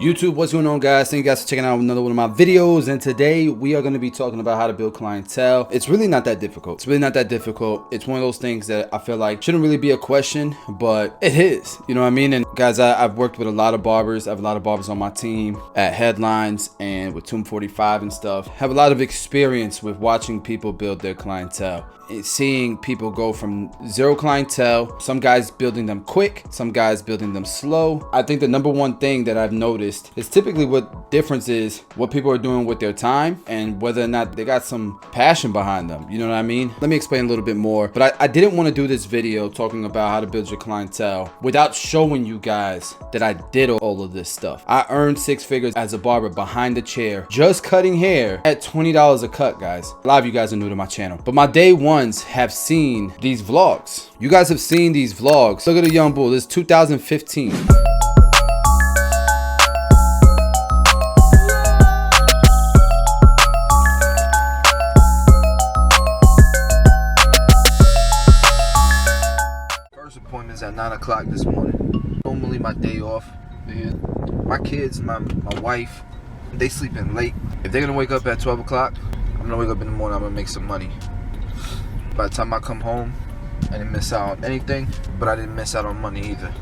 YouTube, what's going on, guys? Thank you guys for checking out another one of my videos, and today we are going to be talking about how to build clientele. It's really not that difficult. It's really not that difficult. It's one of those things that I feel like shouldn't really be a question, but it is, you know what I mean? And guys, I've worked with a lot of barbers. I have a lot of barbers on my team at Headlines and with Tomb 45 and stuff. Have a lot of experience with watching people build their clientele. Seeing people go from zero clientele, some guys building them quick, some guys building them slow. I think the number one thing that I've noticed is typically what difference is what people are doing with their time and whether or not they got some passion behind them. You know what I mean? Let me explain a little bit more. But I didn't want to do this video talking about how to build your clientele without showing you guys that I did all of this stuff. I earned 6 figures as a barber behind the chair, just cutting hair at $20 a cut, guys. A lot of you guys are new to my channel, but my day ones have seen these vlogs. You guys have seen these vlogs. Look at the young bull. This is 2015. First appointment's at 9 o'clock this morning. Normally my day off. My kids, my wife, they sleep in late. If they're gonna wake up at 12 o'clock, I'm gonna wake up in the morning, I'm gonna make some money. By the time I come home, I didn't miss out on anything, but I didn't miss out on money either.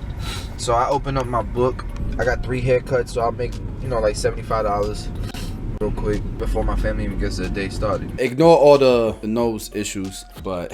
So I opened up my book. I got 3 haircuts, so I'll make, like $75 real quick before my family even gets the day started. Ignore all the nose issues, but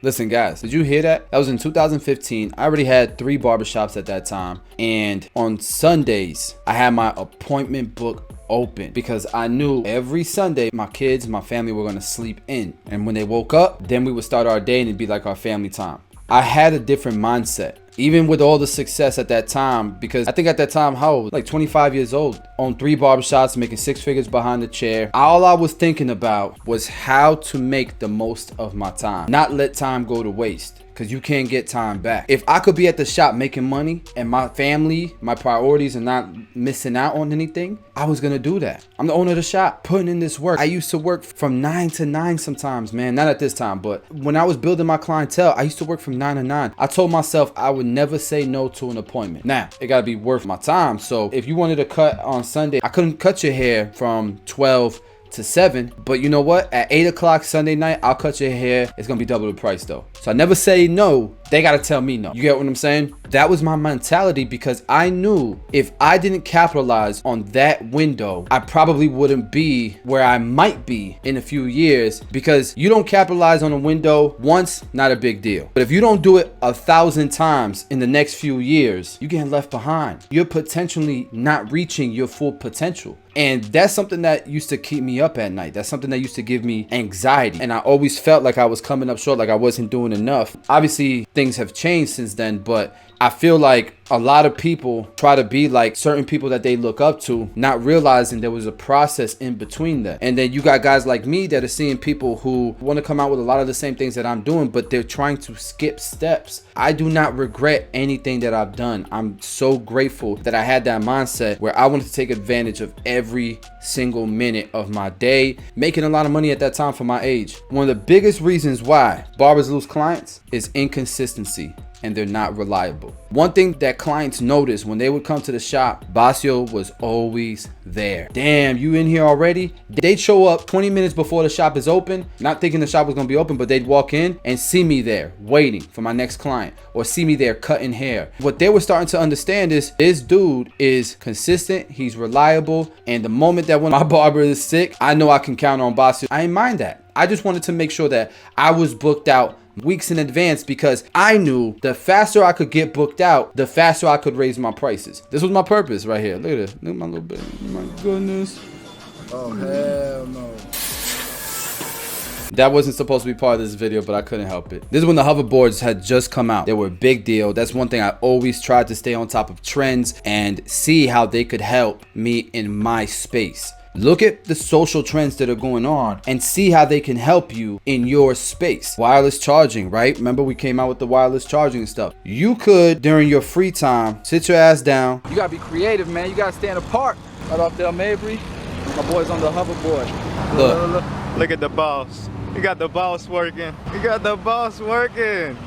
listen, guys, did you hear that? That was in 2015. I already had 3 barbershops at that time, and on Sundays, I had my appointment book open because I knew every Sunday my kids, my family were gonna sleep in, and when they woke up, then we would start our day and it'd be like our family time. I had a different mindset, even with all the success at that time, because I think at that time, how old? Like 25 years old, on 3 barbershops, making 6 figures behind the chair. All I was thinking about was how to make the most of my time, not let time go to waste, because you can't get time back. If I could be at the shop making money and my family, my priorities are not missing out on anything, I was gonna do that. I'm the owner of the shop, putting in this work. I used to work from 9 to 9 sometimes, man. Not at this time, but when I was building my clientele, I used to work from 9 to 9. I told myself I would never say no to an appointment. Now, it gotta be worth my time. So if you wanted to cut on Sunday, I couldn't cut your hair from 12 to 7, but you know what? At 8 o'clock Sunday night, I'll cut your hair. It's gonna be double the price though. So I never say no. They gotta tell me no. You get what I'm saying? That was my mentality, because I knew if I didn't capitalize on that window, I probably wouldn't be where I might be in a few years, because you don't capitalize on a window once, not a big deal. But if you don't do it 1,000 times in the next few years, you're getting left behind. You're potentially not reaching your full potential. And that's something that used to keep me up at night. That's something that used to give me anxiety. And I always felt like I was coming up short, like I wasn't doing enough. Obviously, things have changed since then, but I feel like a lot of people try to be like certain people that they look up to, not realizing there was a process in between that. And then you got guys like me that are seeing people who want to come out with a lot of the same things that I'm doing, but they're trying to skip steps. I do not regret anything that I've done. I'm so grateful that I had that mindset where I wanted to take advantage of every single minute of my day, making a lot of money at that time for my age. One of the biggest reasons why barbers lose clients is inconsistency, and they're not reliable. One thing that clients notice when they would come to the shop, Basio was always there. Damn, you in here already? They'd show up 20 minutes before the shop is open, not thinking the shop was gonna be open, but they'd walk in and see me there waiting for my next client, or see me there cutting hair. What they were starting to understand is this dude is consistent, he's reliable, and the moment that when my barber is sick, I know I can count on Basio. I ain't mind that. I just wanted to make sure that I was booked out weeks in advance, because I knew the faster I could get booked out, the faster I could raise my prices. This was my purpose right here. Look at this. Look at my little baby. My goodness. Oh, hell no. That wasn't supposed to be part of this video, but I couldn't help it. This is when the hoverboards had just come out. They were a big deal. That's one thing I always tried to stay on top of trends and see how they could help me in my space. Look at the social trends that are going on and see how they can help you in your space. Wireless charging, right? Remember we came out with the wireless charging and stuff. You could, during your free time, sit your ass down. You gotta be creative, man. You gotta stand apart. Right off there, Mabry. My boy's on the hoverboard. Look at the boss. You got the boss working. You got the boss working.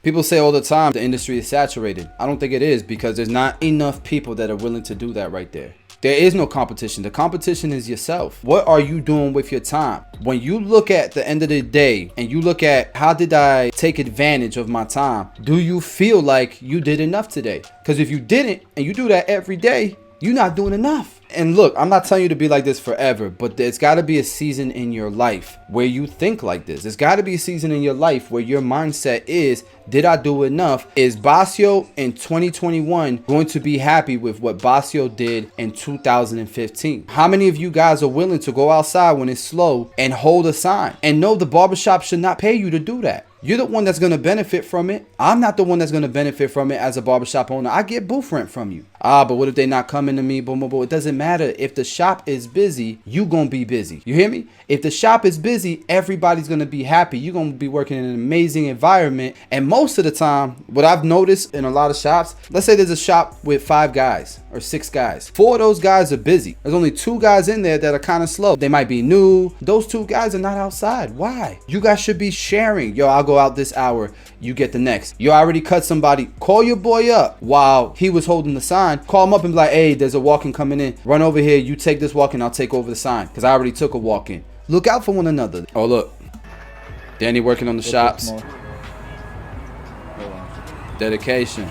People say all the time the industry is saturated. I don't think it is, because there's not enough people that are willing to do that right there. There is no competition. The competition is yourself. What are you doing with your time? When you look at the end of the day and you look at how did I take advantage of my time, do you feel like you did enough today? Because if you didn't, and you do that every day, you're not doing enough. And look, I'm not telling you to be like this forever, but there's got to be a season in your life where you think like this. There's got to be a season in your life where your mindset is, did I do enough? Is Basio in 2021 going to be happy with what Basio did in 2015? How many of you guys are willing to go outside when it's slow and hold a sign? And no, the barbershop should not pay you to do that. You're the one that's going to benefit from it. I'm not the one that's going to benefit from it as a barbershop owner. I get booth rent from you. But what if they not coming to me? Boom, boom, boom. It doesn't matter. If the shop is busy, you going to be busy. You hear me? If the shop is busy, everybody's going to be happy. You're going to be working in an amazing environment. And most of the time, what I've noticed in a lot of shops, let's say there's a shop with 5 guys or 6 guys. 4 of those guys are busy. There's only 2 guys in there that are kind of slow. They might be new. Those 2 guys are not outside. Why? You guys should be sharing. Yo, I'll go out this hour, you get the next. You already cut somebody, call your boy up while he was holding the sign. Call him up and be like, hey, there's a walk-in coming in. Run over here, you take this walk-in, I'll take over the sign, because I already took a walk-in. Look out for one another. Oh, look, Danny working on the shops. Dedication.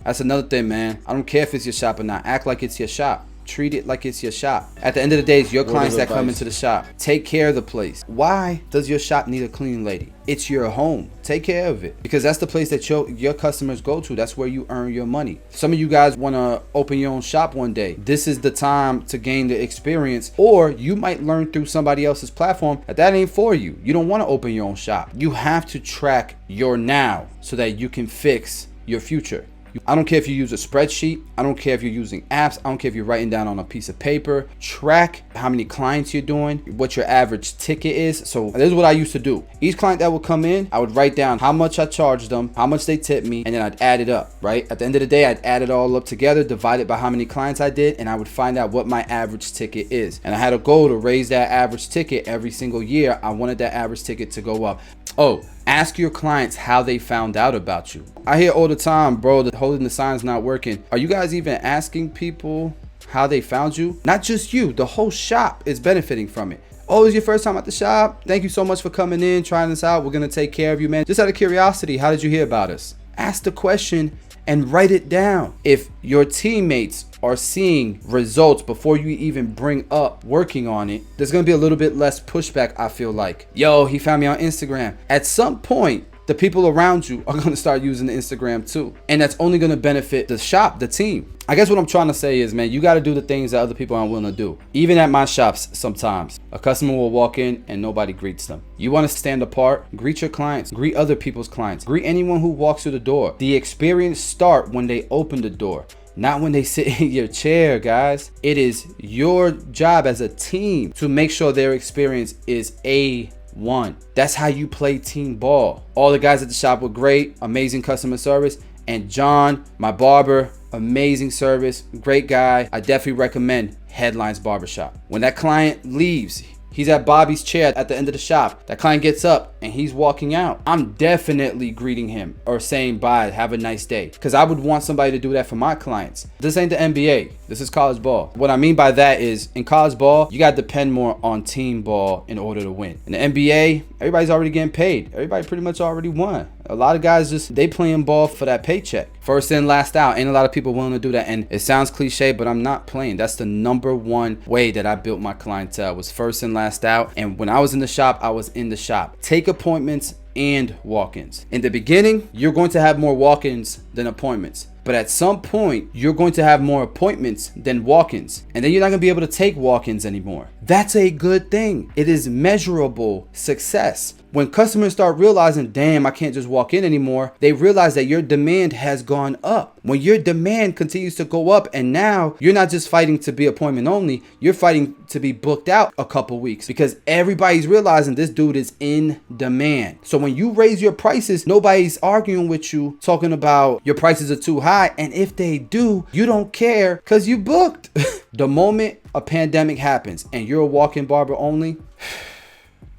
That's another thing, man. I don't care if it's your shop or not. Act like it's your shop. Treat it like it's your shop. At the end of the day, it's your clients that come into the shop. Take care of the place. Why does your shop need a cleaning lady? It's your home. Take care of it, because that's the place that your customers go to. That's where you earn your money. Some of you guys want to open your own shop one day. This is the time to gain the experience, or you might learn through somebody else's platform that ain't for you. You don't want to open your own shop. You have to track your now so that you can fix your future. I don't care if you use a spreadsheet. I don't care if you're using apps. I don't care if you're writing down on a piece of paper. Track how many clients you're doing, what your average ticket is. So this is what I used to do. Each client that would come in, I would write down how much I charged them, how much they tipped me, and then I'd add it up, right? At the end of the day, I'd add it all up together, divide it by how many clients I did, and I would find out what my average ticket is. And I had a goal to raise that average ticket every single year. I wanted that average ticket to go up. Oh, ask your clients how they found out about you. I hear all the time, bro, that holding the sign's not working. Are you guys even asking people how they found you? Not just you, the whole shop is benefiting from it. Oh, it's your first time at the shop? Thank you so much for coming in, trying this out. We're gonna take care of you, man. Just out of curiosity, how did you hear about us? Ask the question and write it down. If your teammates are seeing results before you even bring up working on it, there's gonna be a little bit less pushback, I feel like. Yo, he found me on Instagram. At some point, the people around you are gonna start using the Instagram too. And that's only gonna benefit the shop, the team. I guess what I'm trying to say is, man, you gotta do the things that other people aren't willing to do. Even at my shops, sometimes a customer will walk in and nobody greets them. You wanna stand apart? Greet your clients, greet other people's clients, greet anyone who walks through the door. The experience starts when they open the door, not when they sit in your chair, guys. It is your job as a team to make sure their experience is A1. That's how you play team ball. All the guys at the shop were great, amazing customer service. And John, my barber, amazing service, great guy. I definitely recommend Headlines Barbershop. When that client leaves, he's at Bobby's chair at the end of the shop. That client gets up and he's walking out. I'm definitely greeting him or saying bye, have a nice day. Because I would want somebody to do that for my clients. This ain't the NBA. This is college ball. What I mean by that is, in college ball, you got to depend more on team ball in order to win. In the NBA, everybody's already getting paid. Everybody pretty much already won. A lot of guys they playing ball for that paycheck. First in, last out. Ain't a lot of people willing to do that. And it sounds cliche, but I'm not playing. That's the #1 way that I built my clientele, was first in, last out. And when I was in the shop, I was in the shop. Take appointments and walk-ins. In the beginning, you're going to have more walk-ins than appointments. But at some point, you're going to have more appointments than walk-ins. And then you're not going to be able to take walk-ins anymore. That's a good thing. It is measurable success. When customers start realizing, damn, I can't just walk in anymore, they realize that your demand has gone up. When your demand continues to go up, and now you're not just fighting to be appointment only, you're fighting to be booked out a couple weeks, because everybody's realizing this dude is in demand. So when you raise your prices, nobody's arguing with you talking about your prices are too high. And if they do, you don't care because you booked. The moment a pandemic happens and you're a walk-in barber only,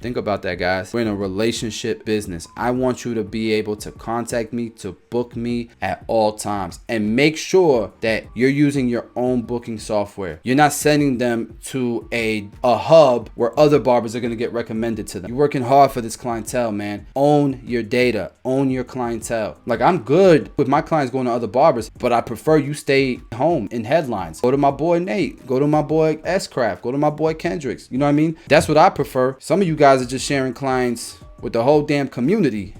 Think about that, guys. We're in a relationship business. I want you to be able to contact me, to book me at all times, and make sure that you're using your own booking software. You're not sending them to a hub where other barbers are going to get recommended to them. You're working hard for this clientele, man. Own your data, own your clientele. Like, I'm good with my clients going to other barbers, but I prefer you stay home in headlines. Go to my boy Nate, go to my boy S-Craft, go to my boy Kendricks. You know what I mean? That's what I prefer. Some of you guys are just sharing clients with the whole damn community.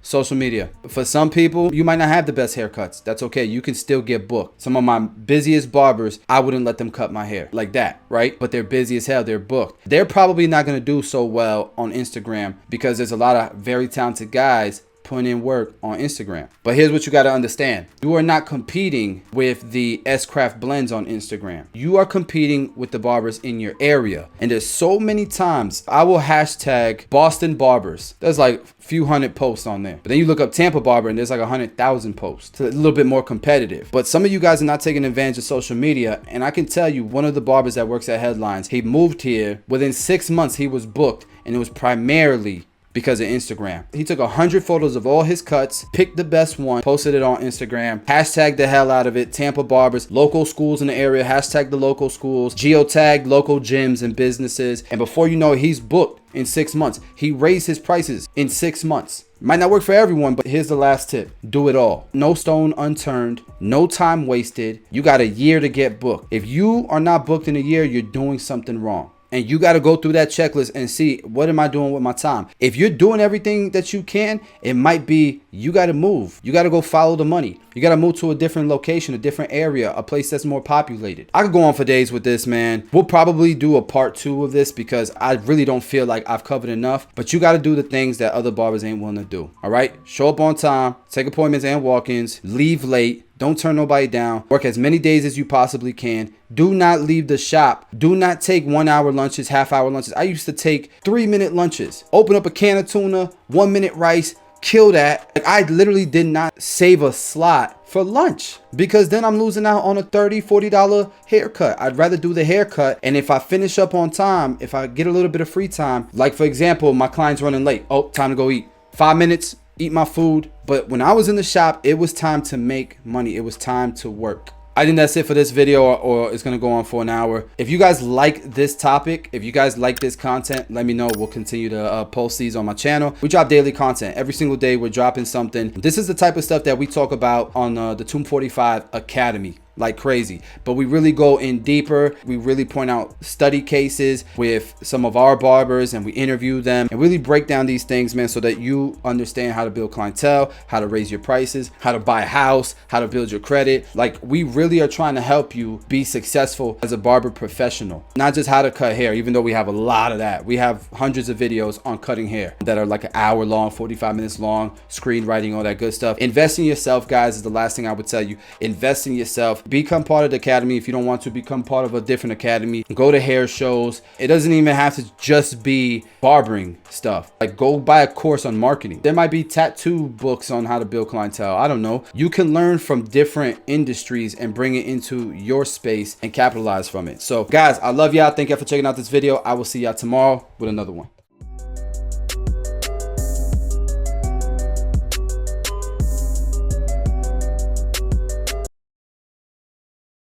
Social media. For some people, you might not have the best haircuts. That's okay. You can still get booked. Some of my busiest barbers, I wouldn't let them cut my hair like that, right? But they're busy as hell. They're booked. They're probably not going to do so well on Instagram because there's a lot of very talented guys putting in work on Instagram. But here's what you got to understand. You are not competing with the S-Craft blends on Instagram. You are competing with the barbers in your area. And there's so many times I will hashtag Boston barbers. There's like a few hundred posts on there. But then you look up Tampa barber and there's like 100,000 posts. It's a little bit more competitive. But some of you guys are not taking advantage of social media. And I can tell you, one of the barbers that works at Headlines, he moved here. Within 6 months, he was booked. And it was primarily because of Instagram. He took 100 photos of all his cuts, picked the best one, posted it on Instagram, hashtagged the hell out of it, Tampa barbers, local schools in the area, hashtagged the local schools, geotagged local gyms and businesses. And before you know it, he's booked in 6 months. He raised his prices in 6 months. Might not work for everyone, but here's the last tip. Do it all. No stone unturned, no time wasted. You got a year to get booked. If you are not booked in a year, you're doing something wrong. And you got to go through that checklist and see, what am I doing with my time? If you're doing everything that you can, it might be you got to move. You got to go follow the money. You got to move to a different location, a different area, a place that's more populated. I could go on for days with this, man. We'll probably do a part 2 of this because I really don't feel like I've covered enough. But you got to do the things that other barbers ain't willing to do. All right? Show up on time, take appointments and walk-ins, leave late. Don't turn nobody down. Work as many days as you possibly can. Do not leave the shop. Do not take 1 hour lunches, half-hour lunches. I used to take 3-minute lunches. Open up a can of tuna, 1 minute rice, kill that. Like, I literally did not save a slot for lunch because then I'm losing out on a $30, $40 haircut. I'd rather do the haircut. And if I finish up on time, if I get a little bit of free time, like for example, my client's running late. Oh, time to go eat. 5 minutes. Eat my food. But when I was in the shop, it was time to make money. It was time to work. I think that's it for this video, or it's going to go on for an hour. If you guys like this topic, if you guys like this content, let me know. We'll continue to post these on my channel. We drop daily content. Every single day, we're dropping something. This is the type of stuff that we talk about on the Tomb 45 Academy. Like crazy, but we really go in deeper. We really point out study cases with some of our barbers and we interview them and really break down these things, man, so that you understand how to build clientele, how to raise your prices, how to buy a house, how to build your credit. Like, we really are trying to help you be successful as a barber professional, not just how to cut hair, even though we have a lot of that. We have hundreds of videos on cutting hair that are like an hour long, 45 minutes long, screenwriting, all that good stuff. Invest in yourself, guys, is the last thing I would tell you. Invest in yourself. Become part of the academy. If you don't want to become part of a different academy, go to hair shows. It doesn't even have to just be barbering stuff. Like, go buy a course on marketing. There might be tattoo books on how to build clientele. I don't know. You can learn from different industries and bring it into your space and capitalize from it. So guys, I love y'all. Thank y'all for checking out this video. I will see y'all tomorrow with another one.